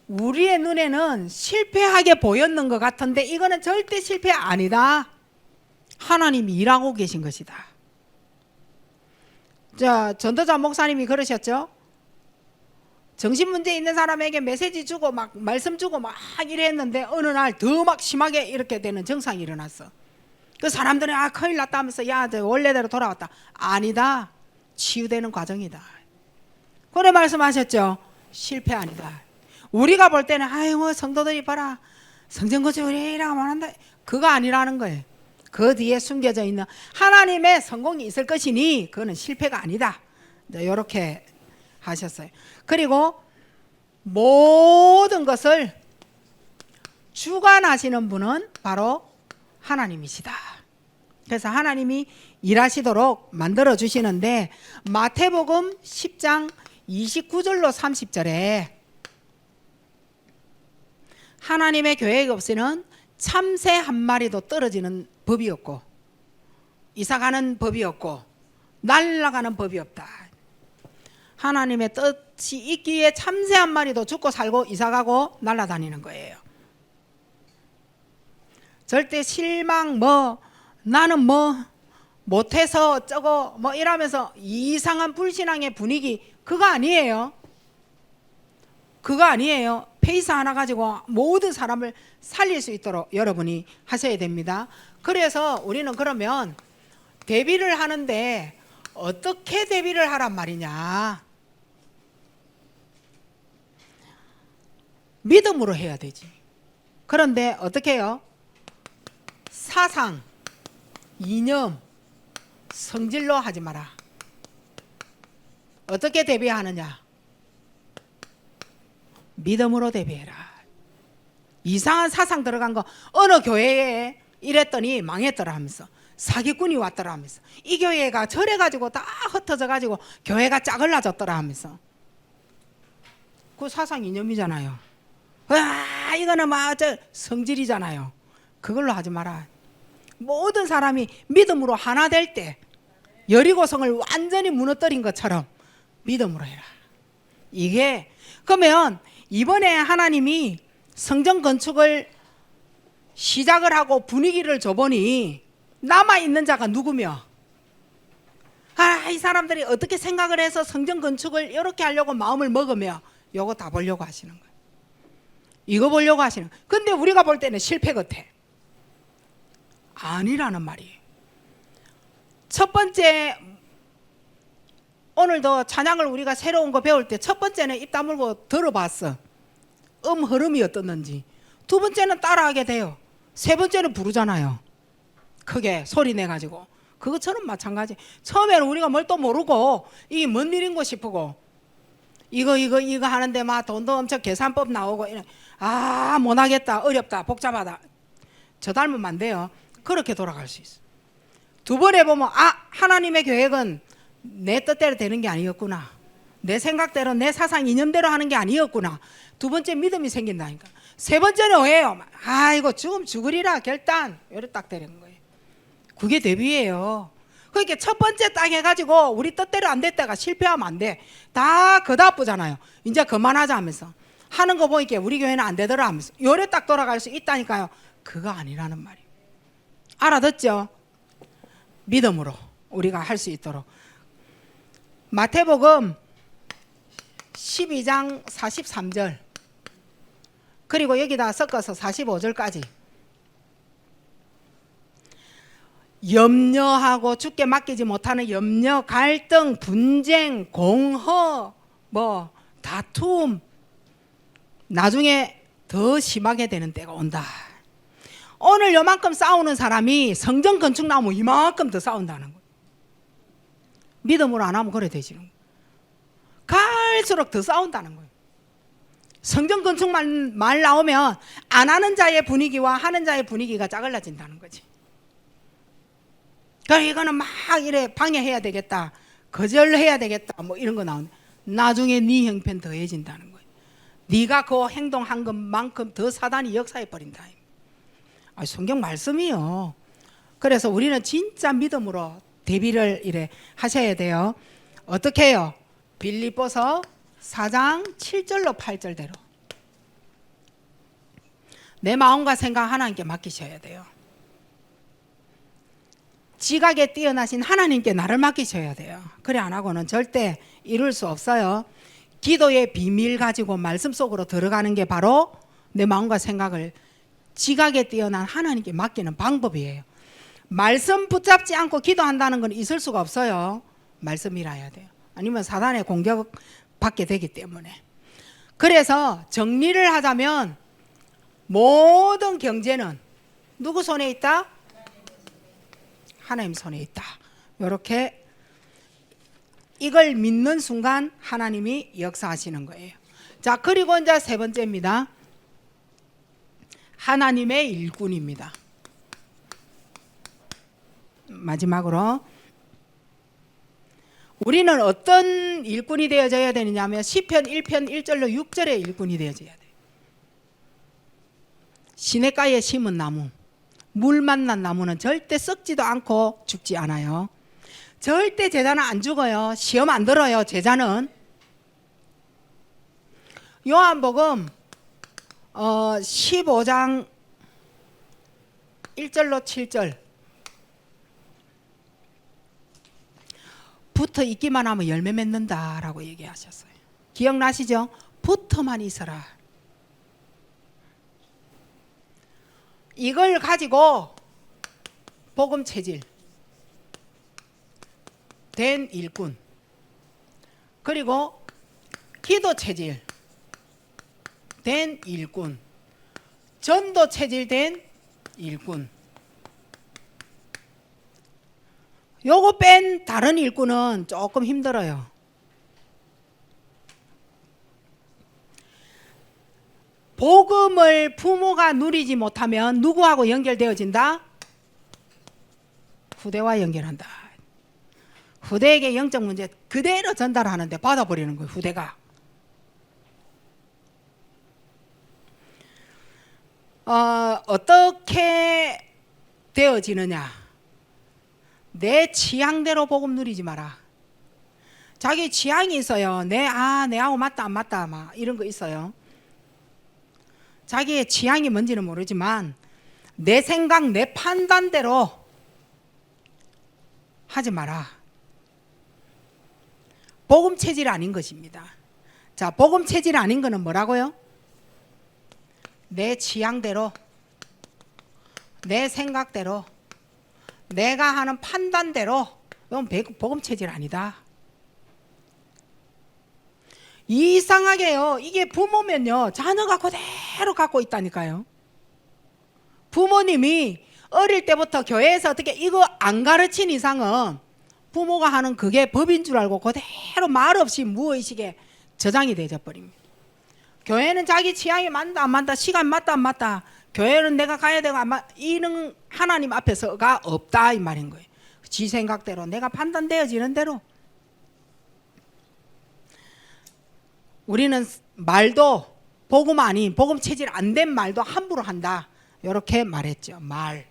Speaker 1: 우리의 눈에는 실패하게 보였는 것 같은데 이거는 절대 실패 아니다. 하나님이 일하고 계신 것이다. 자, 전도자 목사님이 그러셨죠. 정신문제 있는 사람에게 메시지 주고 막 말씀 주고 막 이랬는데 어느 날 더 막 심하게 이렇게 되는 증상이 일어났어. 그 사람들이 아 큰일 났다 하면서 야 원래대로 돌아왔다. 아니다. 치유되는 과정이다. 그래 말씀하셨죠. 실패 아니다. 우리가 볼 때는 아유 뭐 성도들이 봐라 성전건축을 이라고 말한다. 그거 아니라는 거예요. 그 뒤에 숨겨져 있는 하나님의 성공이 있을 것이니 그거는 실패가 아니다. 이렇게 하셨어요. 그리고 모든 것을 주관하시는 분은 바로 하나님이시다. 그래서 하나님이 일하시도록 만들어 주시는데 마태복음 10장 29절로 30절에 하나님의 계획 없이는 참새 한 마리도 떨어지는 법이 없고 이사가는 법이 없고 날아가는 법이 없다. 하나님의 뜻이 있기에 참새 한 마리도 죽고 살고 이사가고 날아다니는 거예요. 절대 실망 나는 못해서 어쩌고 이러면서 이상한 불신앙의 분위기 그거 아니에요. 그거 아니에요. 페이스 하나 가지고 모든 사람을 살릴 수 있도록 여러분이 하셔야 됩니다. 그래서 우리는 그러면 대비를 하는데 어떻게 대비를 하란 말이냐. 믿음으로 해야 되지. 그런데 어떻게 해요? 사상, 이념, 성질로 하지 마라. 어떻게 대비하느냐? 믿음으로 대비해라. 이상한 사상 들어간 거 어느 교회에 이랬더니 망했더라 하면서 사기꾼이 왔더라 하면서 이 교회가 저래가지고 다 흩어져가지고 교회가 짜글라졌더라 하면서 그 사상 이념이잖아요. 와 이거는 성질이잖아요. 그걸로 하지 마라. 모든 사람이 믿음으로 하나 될 때 여리고성을 완전히 무너뜨린 것처럼 믿음으로 해라. 이게 그러면 이번에 하나님이 성전 건축을 시작을 하고 분위기를 줘보니 남아있는 자가 누구며 이 사람들이 어떻게 생각을 해서 성전 건축을 이렇게 하려고 마음을 먹으며 요거 다 보려고 하시는 거예요. 이거 보려고 하시는 거예요. 근데 우리가 볼 때는 실패 같아. 아니라는 말이에요. 첫 번째 오늘도 찬양을 우리가 새로운 거 배울 때 첫 번째는 입 다물고 들어봤어. 흐름이 어떻는지. 두 번째는 따라하게 돼요. 세 번째는 부르잖아요. 크게 소리 내가지고. 그것처럼 마찬가지. 처음에는 우리가 뭘 또 모르고 이게 뭔 일인고 싶고 이거 하는데 막 돈도 엄청 계산법 나오고 못하겠다 어렵다 복잡하다. 저 닮으면 안 돼요. 그렇게 돌아갈 수 있어. 두 번 해보면 하나님의 계획은 내 뜻대로 되는 게 아니었구나. 내 생각대로 내 사상 이념대로 하는 게 아니었구나. 두 번째 믿음이 생긴다니까. 세 번째는 왜요? 이거 죽으면 죽으리라 결단. 이렇게 딱 되는 거예요. 그게 대비예요. 그러니까 첫 번째 딱 해가지고 우리 뜻대로 안 됐다가 실패하면 안 돼. 다 그다쁘잖아요. 이제 그만하자 하면서 하는 거 보니까 우리 교회는 안 되더라 하면서 요래 딱 돌아갈 수 있다니까요. 그거 아니라는 말이에요. 알아듣죠? 믿음으로 우리가 할 수 있도록. 마태복음 12장 43절 그리고 여기다 섞어서 45절까지 염려하고 주께 맡기지 못하는 염려, 갈등, 분쟁, 공허, 다툼 나중에 더 심하게 되는 때가 온다. 오늘 요만큼 싸우는 사람이 성전 건축 나오면 이만큼 더 싸운다는 거예요. 믿음으로 안 하면 그래 되지는 거예요. 갈수록 더 싸운다는 거예요. 성전 건축만 말 나오면 안 하는 자의 분위기와 하는 자의 분위기가 짜글라진다는 거지. 그러니까 이거는 막 이래 방해해야 되겠다, 거절해야 되겠다, 이런 거 나오는데 나중에 네 형편 더해진다는 거예요. 네가 그 행동한 것만큼 더 사단이 역사해 버린다. 성경 말씀이요. 그래서 우리는 진짜 믿음으로 대비를 이래 하셔야 돼요. 어떻게 해요? 빌립보서 4장 7절로 8절대로 내 마음과 생각 하나님께 맡기셔야 돼요. 지각에 뛰어나신 하나님께 나를 맡기셔야 돼요. 그래 안 하고는 절대 이룰 수 없어요. 기도의 비밀 가지고 말씀 속으로 들어가는 게 바로 내 마음과 생각을 지각에 뛰어난 하나님께 맡기는 방법이에요. 말씀 붙잡지 않고 기도한다는 건 있을 수가 없어요. 말씀이라야 돼요. 아니면 사단의 공격 받게 되기 때문에. 그래서 정리를 하자면 모든 경제는 누구 손에 있다? 하나님 손에 있다. 이렇게 이걸 믿는 순간 하나님이 역사하시는 거예요. 자, 그리고 이제 세 번째입니다. 하나님의 일꾼입니다. 마지막으로 우리는 어떤 일꾼이 되어져야 되느냐 하면 시편 1편 1절로 6절의 일꾼이 되어져야 돼요. 시냇가에 심은 나무, 물 만난 나무는 절대 썩지도 않고 죽지 않아요. 절대 제자는 안 죽어요. 시험 안 들어요. 제자는. 요한복음 15장 1절로 7절 붙어 있기만 하면 열매 맺는다라고 얘기하셨어요. 기억나시죠? 붙어만 있어라. 이걸 가지고 복음 체질 된 일꾼, 그리고 기도 체질 된 일꾼, 전도 체질 된 일꾼, 요거 뺀 다른 일꾼은 조금 힘들어요. 복음을 부모가 누리지 못하면 누구하고 연결되어진다? 후대와 연결한다. 후대에게 영적 문제 그대로 전달하는데 받아버리는 거예요. 후대가. 어떻게 되어지느냐? 내 취향대로 복음 누리지 마라. 자기 취향이 있어요. 내하고 맞다 안 맞다 막 이런 거 있어요. 자기의 취향이 뭔지는 모르지만 내 생각 내 판단대로 하지 마라. 복음 체질 아닌 것입니다. 자, 복음 체질 아닌 거는 뭐라고요? 내 취향대로, 내 생각대로, 내가 하는 판단대로. 이건 복음 체질 아니다. 이상하게요. 이게 부모면요, 자녀가 그대로 갖고 있다니까요. 부모님이 어릴 때부터 교회에서 어떻게 이거 안 가르친 이상은 부모가 하는 그게 법인 줄 알고 그대로 말없이 무의식에 저장이 되어 버립니다. 교회는 자기 취향이 맞다 안 맞다, 시간 맞다 안 맞다, 교회는 내가 가야 되고 안 맞다, 이는 하나님 앞에서가 없다 이 말인 거예요. 지 생각대로 내가 판단되어지는 대로. 우리는 말도 복음 아닌 복음 체질 안 된 말도 함부로 한다 이렇게 말했죠. 말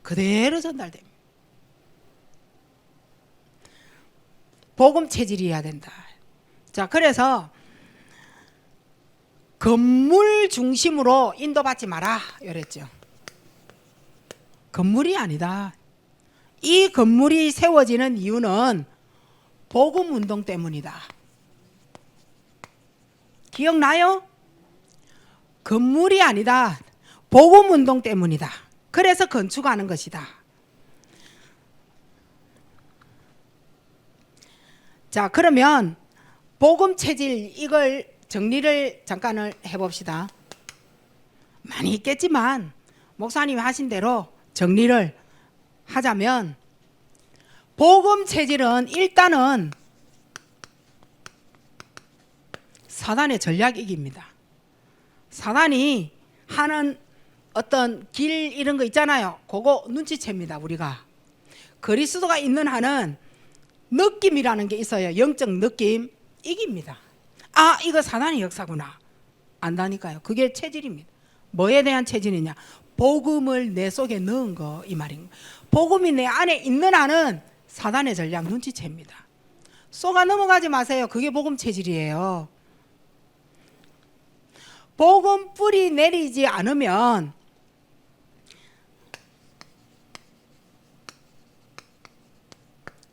Speaker 1: 그대로 전달됩니다. 복음 체질이어야 된다. 자, 그래서 건물 중심으로 인도받지 마라 이랬죠. 건물이 아니다. 이 건물이 세워지는 이유는 복음 운동 때문이다. 기억나요? 건물이 아니다. 복음 운동 때문이다. 그래서 건축하는 것이다. 자, 그러면 복음 체질 이걸 정리를 잠깐을 해봅시다. 많이 있겠지만 목사님이 하신 대로 정리를 하자면 복음 체질은 일단은 사단의 전략이기입니다. 사단이 하는 어떤 길 이런 거 있잖아요. 그거 눈치챕니다. 우리가 그리스도가 있는 한은 느낌이라는 게 있어요. 영적 느낌. 이깁니다. 아, 이거 사단의 역사구나 안다니까요. 그게 체질입니다. 뭐에 대한 체질이냐? 복음을 내 속에 넣은 거 이 말인 거예요. 복음이 내 안에 있는 한은 사단의 전략 눈치챕니다. 쏘가 넘어가지 마세요. 그게 복음 체질이에요. 복음 뿌리 내리지 않으면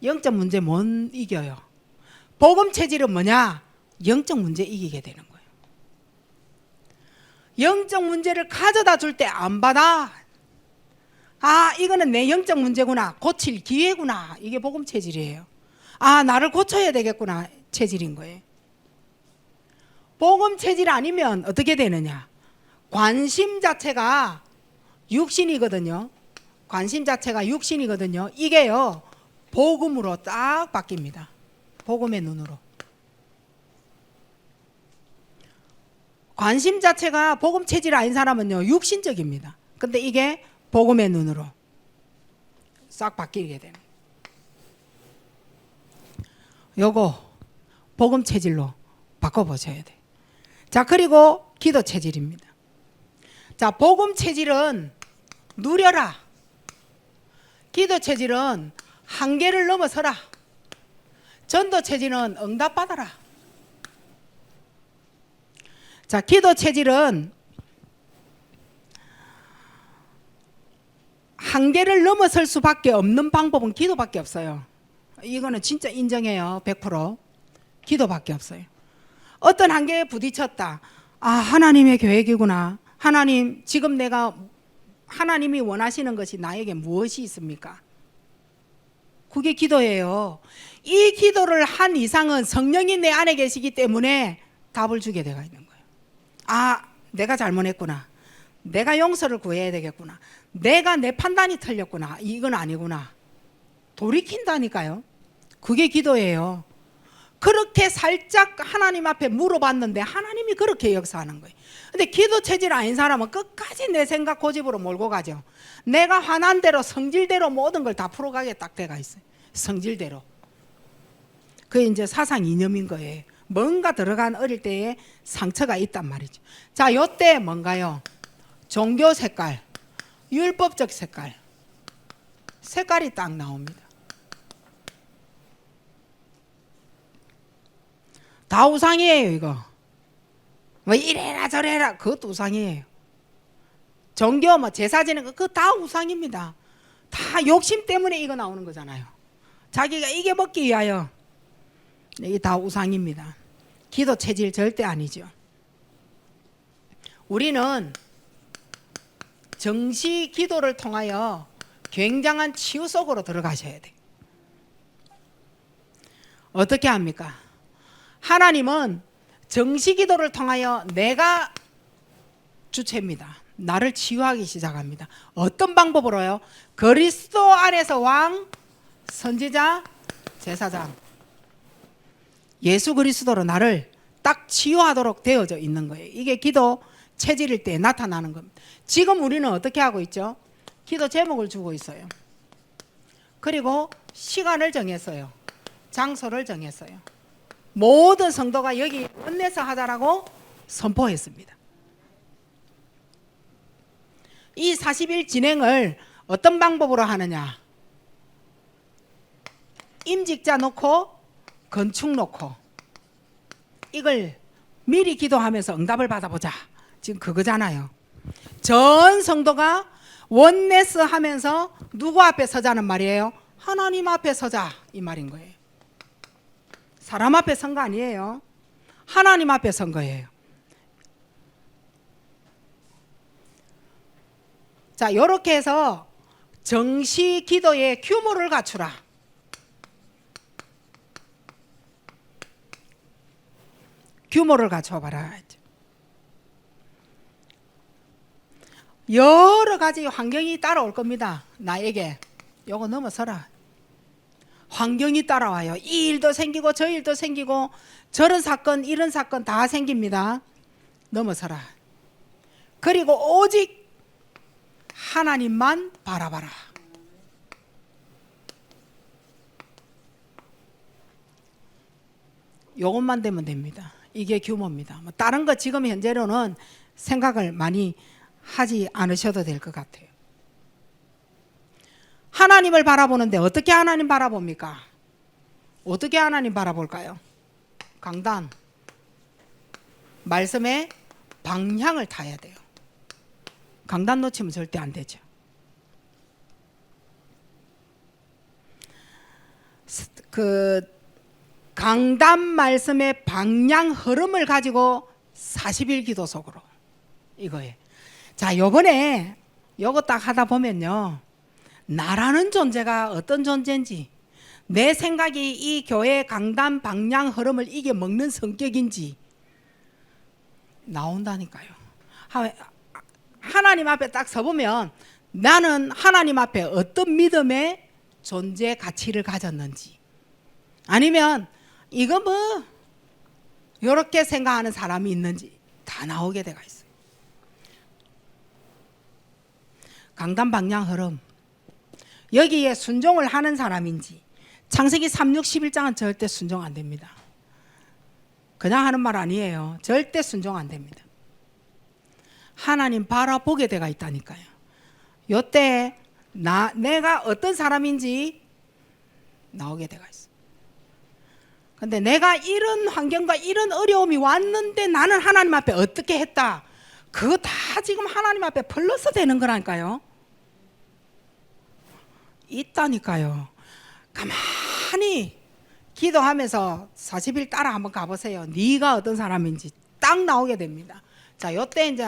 Speaker 1: 영적 문제 못 이겨요. 복음 체질은 뭐냐? 영적 문제 이기게 되는 거예요. 영적 문제를 가져다 줄 때 안 받아. 아, 이거는 내 영적 문제구나. 고칠 기회구나. 이게 복음 체질이에요. 아, 나를 고쳐야 되겠구나. 체질인 거예요. 복음 체질 아니면 어떻게 되느냐? 관심 자체가 육신이거든요. 관심 자체가 육신이거든요. 이게요, 복음으로 딱 바뀝니다. 복음의 눈으로. 관심 자체가 복음 체질 아닌 사람은요, 육신적입니다. 근데 이게 복음의 눈으로 싹 바뀌게 되는. 요거 복음 체질로 바꿔보셔야 돼. 자, 그리고 기도 체질입니다. 자, 복음 체질은 누려라. 기도 체질은 한계를 넘어서라. 전도 체질은 응답받아라. 자, 기도 체질은 한계를 넘어설 수밖에 없는 방법은 기도밖에 없어요. 이거는 진짜 인정해요. 100%. 기도밖에 없어요. 어떤 한계에 부딪혔다. 아, 하나님의 계획이구나. 하나님, 지금 내가 하나님이 원하시는 것이 나에게 무엇이 있습니까? 그게 기도예요. 이 기도를 한 이상은 성령이 내 안에 계시기 때문에 답을 주게 되어 있는 거예요. 아, 내가 잘못했구나. 내가 용서를 구해야 되겠구나. 내가 내 판단이 틀렸구나. 이건 아니구나. 돌이킨다니까요. 그게 기도예요. 그렇게 살짝 하나님 앞에 물어봤는데 하나님이 그렇게 역사하는 거예요. 근데 기도 체질 아닌 사람은 끝까지 내 생각 고집으로 몰고 가죠. 내가 화난 대로 성질대로 모든 걸 다 풀어가게 딱 돼가 있어요. 성질대로. 그게 이제 사상 이념인 거예요. 뭔가 들어간 어릴 때에 상처가 있단 말이죠. 자, 요때 뭔가요? 종교 색깔, 율법적 색깔. 색깔이 딱 나옵니다. 다 우상이에요, 이거. 뭐 이래라 저래라, 그것도 우상이에요. 종교 뭐 제사 지는 거 그거 다 우상입니다. 다 욕심 때문에 이거 나오는 거잖아요. 자기가 이게 먹기 위하여. 이게 다 우상입니다. 기도 체질 절대 아니죠. 우리는 정시 기도를 통하여 굉장한 치유 속으로 들어가셔야 돼요. 어떻게 합니까? 하나님은 정시 기도를 통하여 내가 주체입니다. 나를 치유하기 시작합니다. 어떤 방법으로요? 그리스도 안에서 왕, 선지자, 제사장. 예수 그리스도로 나를 딱 치유하도록 되어져 있는 거예요. 이게 기도 체질일 때 나타나는 겁니다. 지금 우리는 어떻게 하고 있죠? 기도 제목을 주고 있어요. 그리고 시간을 정했어요. 장소를 정했어요. 모든 성도가 여기 끝내서 하자라고 선포했습니다. 이 40일 진행을 어떤 방법으로 하느냐? 임직자 놓고 건축 놓고 이걸 미리 기도하면서 응답을 받아보자. 지금 그거잖아요. 전 성도가 원네스 하면서 누구 앞에 서자는 말이에요? 하나님 앞에 서자 이 말인 거예요. 사람 앞에 선 거 아니에요. 하나님 앞에 선 거예요. 자, 이렇게 해서 정시 기도의 규모를 갖추라. 규모를 갖춰봐라. 여러 가지 환경이 따라올 겁니다. 나에게 요거 넘어서라. 환경이 따라와요. 이 일도 생기고 저 일도 생기고 저런 사건 이런 사건 다 생깁니다. 넘어서라. 그리고 오직 하나님만 바라봐라. 요것만 되면 됩니다. 이게 규모입니다. 뭐 다른 거 지금 현재로는 생각을 많이 하지 않으셔도 될 것 같아요. 하나님을 바라보는데 어떻게 하나님 바라봅니까? 어떻게 하나님 바라볼까요? 강단, 말씀의 방향을 타야 돼요. 강단 놓치면 절대 안 되죠. 그 강단 말씀의 방향 흐름을 가지고 40일 기도 속으로 이거예요. 자, 요번에 요거 딱 하다 보면요, 나라는 존재가 어떤 존재인지, 내 생각이 이 교회 강단 방향 흐름을 이겨 먹는 성격인지 나온다니까요. 하나님 앞에 딱 서보면 나는 하나님 앞에 어떤 믿음의 존재 가치를 가졌는지, 아니면 이거 뭐 이렇게 생각하는 사람이 있는지 다 나오게 돼가 있어요. 강단 방향 흐름, 여기에 순종을 하는 사람인지. 창세기 3, 6, 11장은 절대 순종 안 됩니다. 그냥 하는 말 아니에요. 절대 순종 안 됩니다. 하나님 바라보게 돼가 있다니까요. 요때 내가 어떤 사람인지 나오게 돼가 있어요. 근데 내가 이런 환경과 이런 어려움이 왔는데 나는 하나님 앞에 어떻게 했다, 그거 다 지금 하나님 앞에 플러스 되는 거라니까요. 있다니까요. 가만히 기도하면서 40일 따라 한번 가보세요. 네가 어떤 사람인지 딱 나오게 됩니다. 자, 요때 이제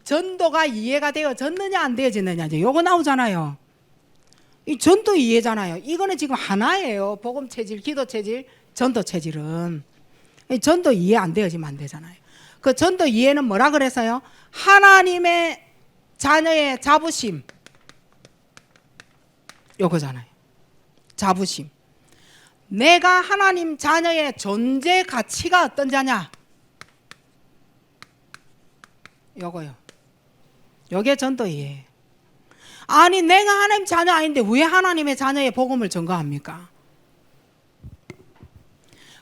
Speaker 1: 전도가 이해가 되어졌느냐 안 되어졌느냐, 이제 요거 나오잖아요. 이 전도 이해잖아요. 이거는 지금 하나예요. 복음 체질, 기도 체질, 전도 체질은. 이 전도 이해 안 되어지면 안 되잖아요. 그 전도 이해는 뭐라 그래서요? 하나님의 자녀의 자부심, 요거잖아요. 자부심. 내가 하나님 자녀의 존재 가치가 어떤 자냐, 요거요. 요게 전도이에요. 아니 내가 하나님 자녀 아닌데 왜 하나님의 자녀의 복음을 전가합니까?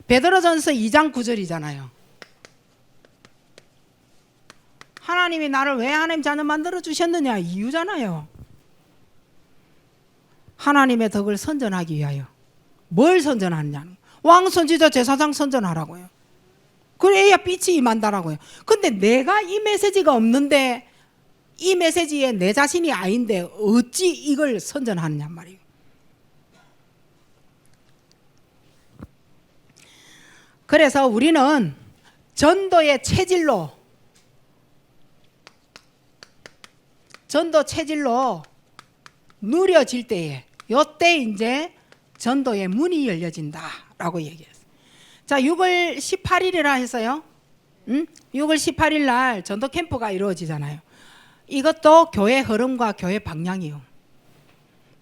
Speaker 1: 베드로전서 2장 9절이잖아요. 하나님이 나를 왜 하나님 자녀 만들어 주셨느냐, 이유잖아요. 하나님의 덕을 선전하기 위하여. 뭘 선전하느냐, 왕선지자 제사장 선전하라고요. 그래야 빛이 임한다라고요. 근데 내가 이 메시지가 없는데, 이 메시지에 내 자신이 아닌데 어찌 이걸 선전하느냐 말이에요. 그래서 우리는 전도의 체질로, 전도 체질로 누려질 때에, 요때 이제 전도의 문이 열려진다라고 얘기했어요. 자, 6월 18일이라 해서요. 6월 18일 날 전도 캠프가 이루어지잖아요. 이것도 교회 흐름과 교회 방향이요.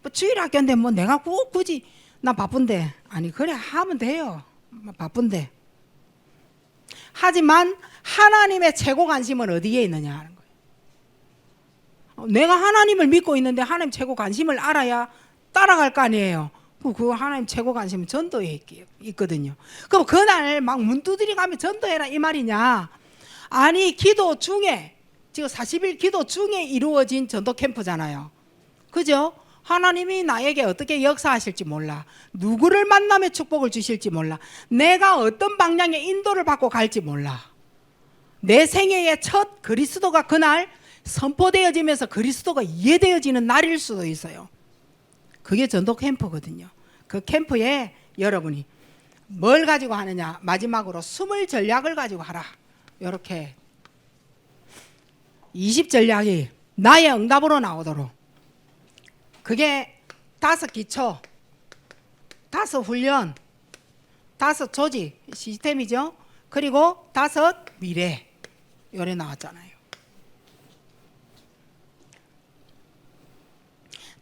Speaker 1: 뭐 주일학교인데 뭐 내가 꼭 굳이 나 바쁜데, 아니 그래 하면 돼요. 바쁜데. 하지만 하나님의 최고 관심은 어디에 있느냐 하는 거예요. 내가 하나님을 믿고 있는데 하나님 최고 관심을 알아야 따라갈 거 아니에요. 그 하나님 최고 관심은 전도에 있거든요. 그럼 그날 막 문 두드리 가면 전도해라 이 말이냐? 아니 기도 중에, 지금 40일 기도 중에 이루어진 전도 캠프잖아요. 그죠? 하나님이 나에게 어떻게 역사하실지 몰라. 누구를 만나며 축복을 주실지 몰라. 내가 어떤 방향의 인도를 받고 갈지 몰라. 내 생애의 첫 그리스도가 그날 선포되어지면서 그리스도가 이해되어지는 날일 수도 있어요. 그게 전도 캠프거든요. 그 캠프에 여러분이 뭘 가지고 하느냐, 마지막으로 숨을 전략을 가지고 하라. 이렇게 20전략이 나의 응답으로 나오도록, 그게 5기초, 5훈련, 5조직 시스템이죠. 그리고 5 미래, 요래 나왔잖아요.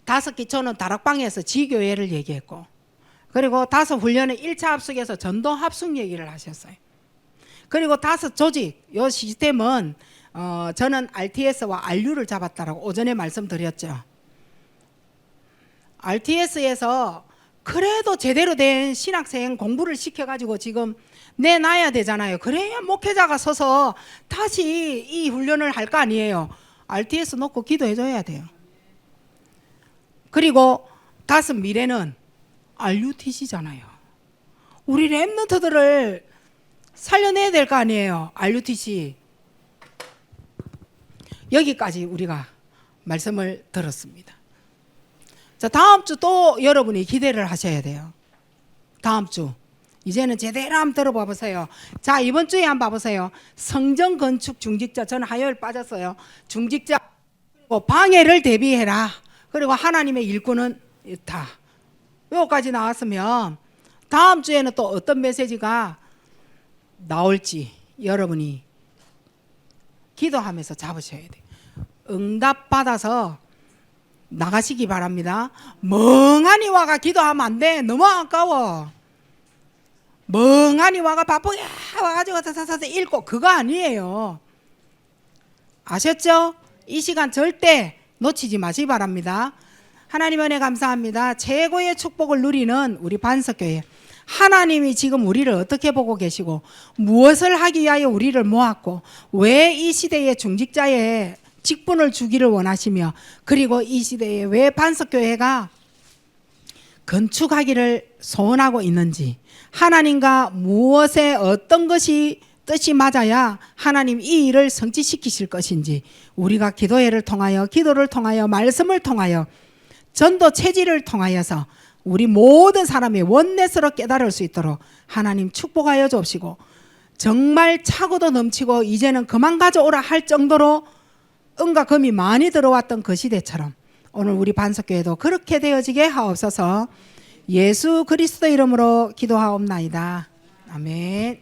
Speaker 1: 5기초는 다락방에서 지교회를 얘기했고, 그리고 5 훈련은 1차 합숙에서 전도 합숙 얘기를 하셨어요. 그리고 5 조직, 요 시스템은 저는 RTS와 RU를 잡았다라고 오전에 말씀드렸죠. RTS에서 그래도 제대로 된 신학생 공부를 시켜가지고 지금 내놔야 되잖아요. 그래야 목회자가 서서 다시 이 훈련을 할 거 아니에요. RTS 놓고 기도해줘야 돼요. 그리고 5 미래는 RUTC잖아요. 우리 랩런트들을 살려내야 될 거 아니에요. RUTC. 여기까지 우리가 말씀을 들었습니다. 자, 다음 주 또 여러분이 기대를 하셔야 돼요. 다음 주 이제는 제대로 한번 들어봐 보세요. 자, 이번 주에 한번 봐보세요. 성전 건축 중직자, 저는 화요일 빠졌어요. 중직자 그리고 방해를 대비해라. 그리고 하나님의 일꾼은 다 여기까지 나왔으면 다음 주에는 또 어떤 메시지가 나올지 여러분이 기도하면서 잡으셔야 돼요. 응답 받아서 나가시기 바랍니다. 멍하니 와가 기도하면 안 돼. 너무 아까워. 멍하니 와가 바쁘게 와가지고 사사사 읽고 그거 아니에요. 아셨죠? 이 시간 절대 놓치지 마시기 바랍니다. 하나님 은혜 감사합니다. 최고의 축복을 누리는 우리 반석교회. 하나님이 지금 우리를 어떻게 보고 계시고 무엇을 하기 위하여 우리를 모았고 왜 이 시대의 중직자의 직분을 주기를 원하시며 그리고 이 시대에 왜 반석교회가 건축하기를 소원하고 있는지 하나님과 무엇에 어떤 것이 뜻이 맞아야 하나님 이 일을 성취시키실 것인지 우리가 기도회를 통하여 기도를 통하여 말씀을 통하여 전도 체질을 통하여서 우리 모든 사람이 원내스로 깨달을 수 있도록 하나님 축복하여 주옵시고 정말 차고도 넘치고 이제는 그만 가져오라 할 정도로 은과 금이 많이 들어왔던 그 시대처럼 오늘 우리 반석교회도 그렇게 되어지게 하옵소서. 예수 그리스도 이름으로 기도하옵나이다. 아멘.